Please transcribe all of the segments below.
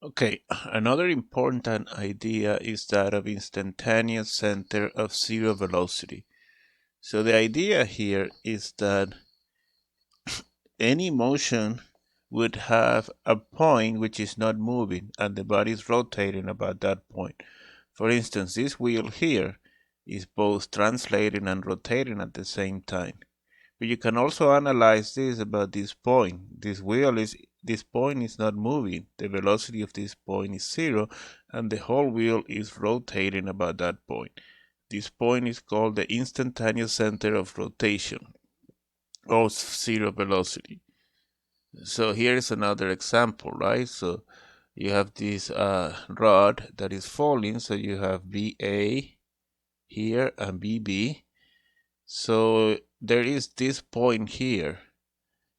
Okay, another important idea is that of instantaneous center of zero velocity. So the idea here is that any motion would have a point which is not moving and the body is rotating about that point. For instance, this wheel here is both translating and rotating at the same time. But you can also analyze this about this point. This point is not moving. The velocity of this point is zero, and the whole wheel is rotating about that point. This point is called the instantaneous center of rotation, or zero velocity. So here is another example, right? So you have this rod that is falling, so you have VA here and BB. So there is this point here.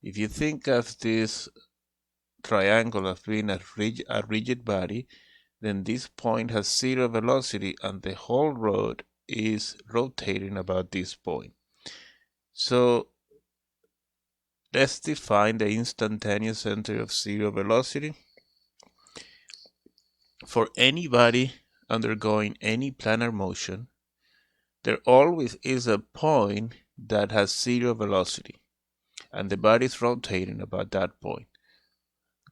If you think of this triangle as being a rigid body, then this point has zero velocity and the whole rod is rotating about this point. So let's define the instantaneous center of zero velocity. For any body undergoing any planar motion, there always is a point that has zero velocity, and the body is rotating about that point.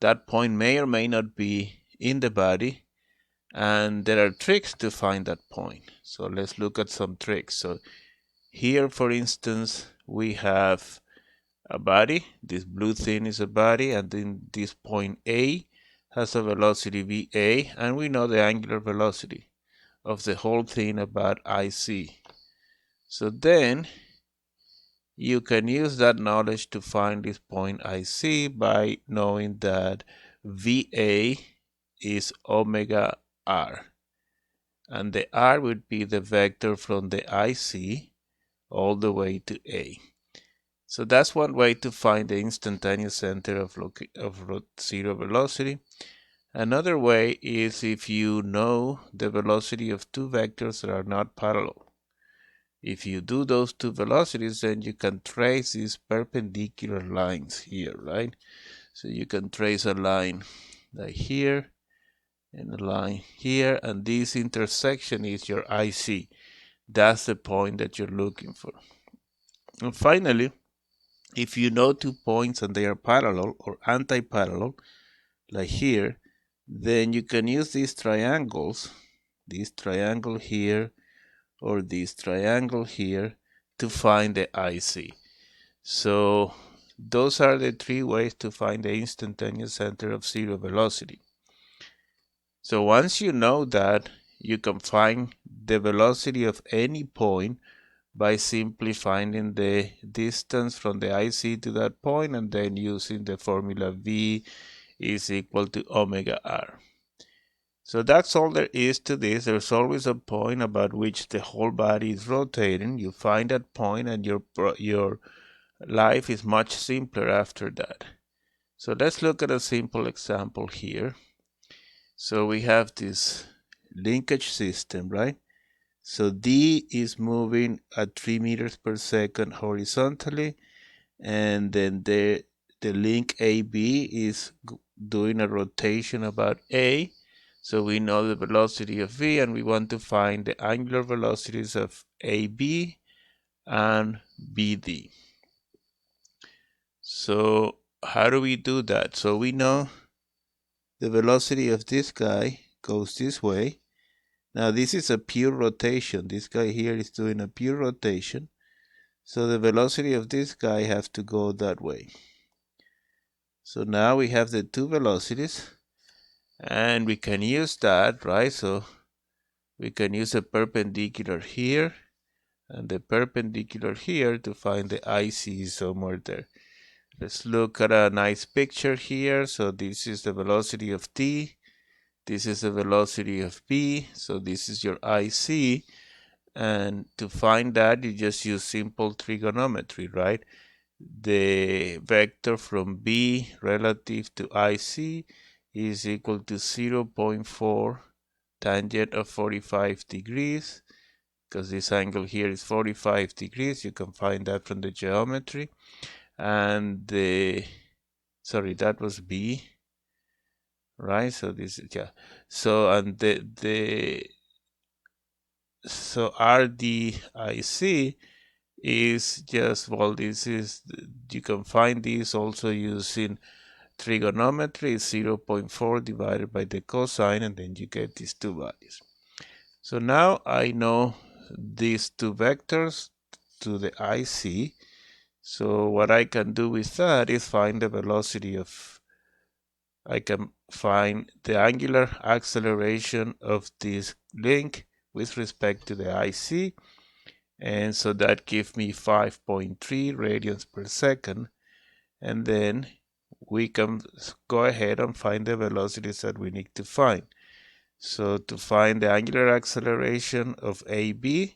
That point may or may not be in the body, and there are tricks to find that point. So let's look at some tricks. So here, for instance, we have a body. This blue thing is a body, and then this point A has a velocity VA, and we know the angular velocity of the whole thing about IC. So then you can use that knowledge to find this point IC by knowing that VA is omega r, and the r would be the vector from the IC all the way to A. So that's one way to find the instantaneous center of zero velocity. Another way is if you know the velocity of two vectors that are not parallel. If you do those two velocities, then you can trace these perpendicular lines here, right? So you can trace a line like here and a line here, and this intersection is your IC. That's the point that you're looking for. And finally, if you know two points and they are parallel or anti-parallel, like here, then you can use these triangles, this triangle here or this triangle here, to find the IC. So those are the three ways to find the instantaneous center of zero velocity. So once you know that, you can find the velocity of any point by simply finding the distance from the IC to that point and then using the formula V is equal to omega r. So that's all there is to this. There's always a point about which the whole body is rotating. You find that point and your life is much simpler after that. So let's look at a simple example here. So we have this linkage system, right? So D is moving at 3 meters per second horizontally, and then the link AB is doing a rotation about A. So we know the velocity of V, and we want to find the angular velocities of AB and BD. So how do we do that? So we know the velocity of this guy goes this way. Now this is a pure rotation. This guy here is doing a pure rotation. So the velocity of this guy has to go that way. So now we have the two velocities, and we can use that, right? So we can use a perpendicular here and the perpendicular here to find the IC somewhere there. Let's look at a nice picture here. So this is the velocity of T. This is the velocity of B. So this is your IC. And to find that, you just use simple trigonometry, right? The vector from B relative to IC is equal to 0.4 tangent of 45 degrees, because this angle here is 45 degrees. You can find that from the geometry. And that was B. right? So this is, yeah. So and so RDIC is just, well, this is, you can find this also using trigonometry. Is 0.4 divided by the cosine, and then you get these two values. So now I know these two vectors to the IC. So what I can do with that is find the velocity of, I can find the angular acceleration of this link with respect to the IC. And so that gives me 5.3 radians per second. And then we can go ahead and find the velocities that we need to find. So to find the angular acceleration of AB,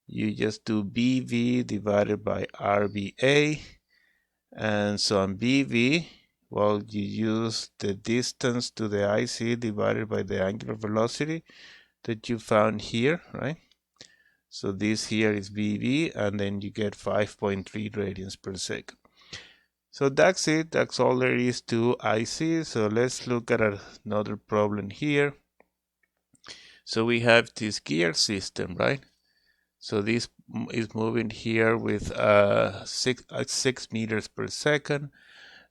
you just do BV divided by RBA. And so on BV, well, you use the distance to the IC divided by the angular velocity that you found here, right? So this here is BV, and then you get 5.3 radians per second. So that's it. That's all there is to IC. So let's look at another problem here. So we have this gear system, right? So this is moving here with 6 meters per second.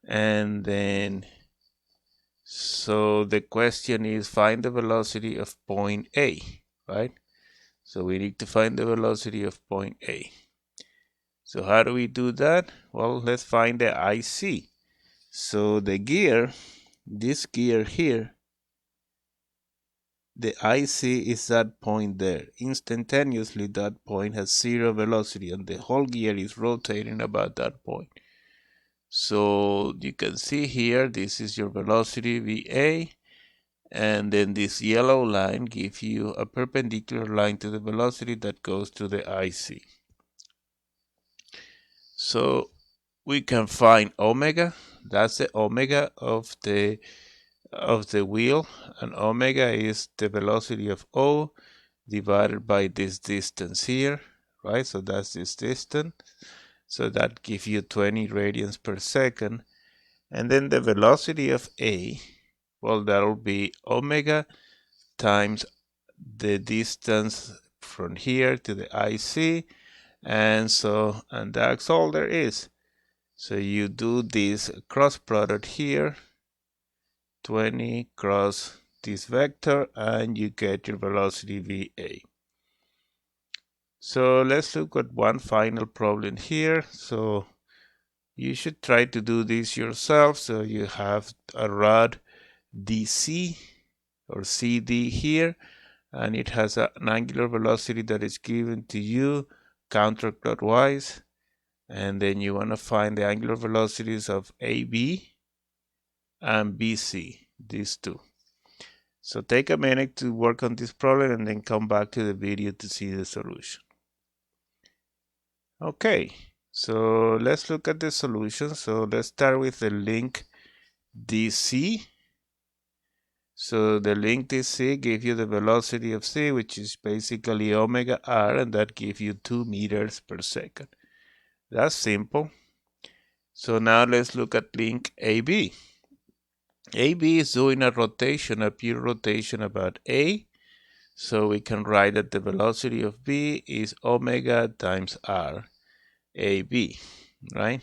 And then, so the question is find the velocity of point A, right? So we need to find the velocity of point A. So how do we do that? Well, let's find the IC. So the gear, this gear here, the IC is that point there. Instantaneously, that point has 0 velocity, and the whole gear is rotating about that point. So you can see here, this is your velocity VA, and then this yellow line gives you a perpendicular line to the velocity that goes to the IC. So we can find omega. That's the omega of the wheel, and omega is the velocity of O divided by this distance here, right? So that's this distance. So that gives you 20 radians per second. And then the velocity of A, well, that'll be omega times the distance from here to the IC. And that's all there is. So you do this cross product here, 20 cross this vector, and you get your velocity VA. So let's look at one final problem here. So you should try to do this yourself. So you have a rod DC or CD here, and it has an angular velocity that is given to you counterclockwise. And then you want to find the angular velocities of AB and BC, these two. So take a minute to work on this problem and then come back to the video to see the solution. Okay, so let's look at the solution. So let's start with the link DC. So the link DC gives you the velocity of C, which is basically omega r, and that gives you 2 meters per second. That's simple. So now let's look at link AB. AB is doing a rotation, a pure rotation about A. So we can write that the velocity of B is omega times r, AB, right?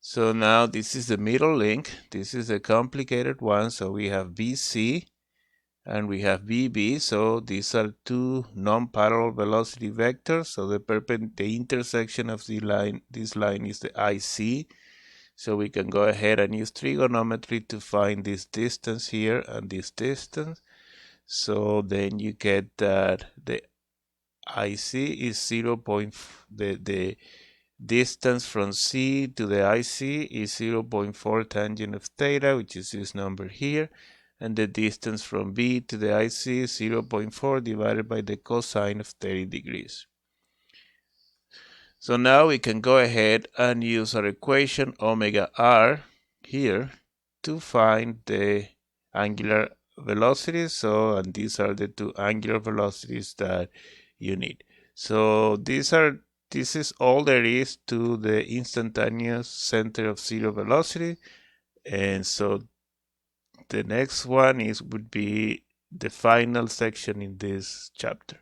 So now this is the middle link. This is a complicated one. So we have BC and we have BB. So these are two non-parallel velocity vectors. So the intersection of this line is the IC. So we can go ahead and use trigonometry to find this distance here and this distance. So then you get that the IC is 0. The distance from C to the IC is 0.4 tangent of theta, which is this number here. And the distance from B to the IC is 0.4 divided by the cosine of 30 degrees. So now we can go ahead and use our equation omega r here to find the angular velocities. So, and these are the two angular velocities that you need. So this is all there is to the instantaneous center of zero velocity. And so The next one would be the final section in this chapter.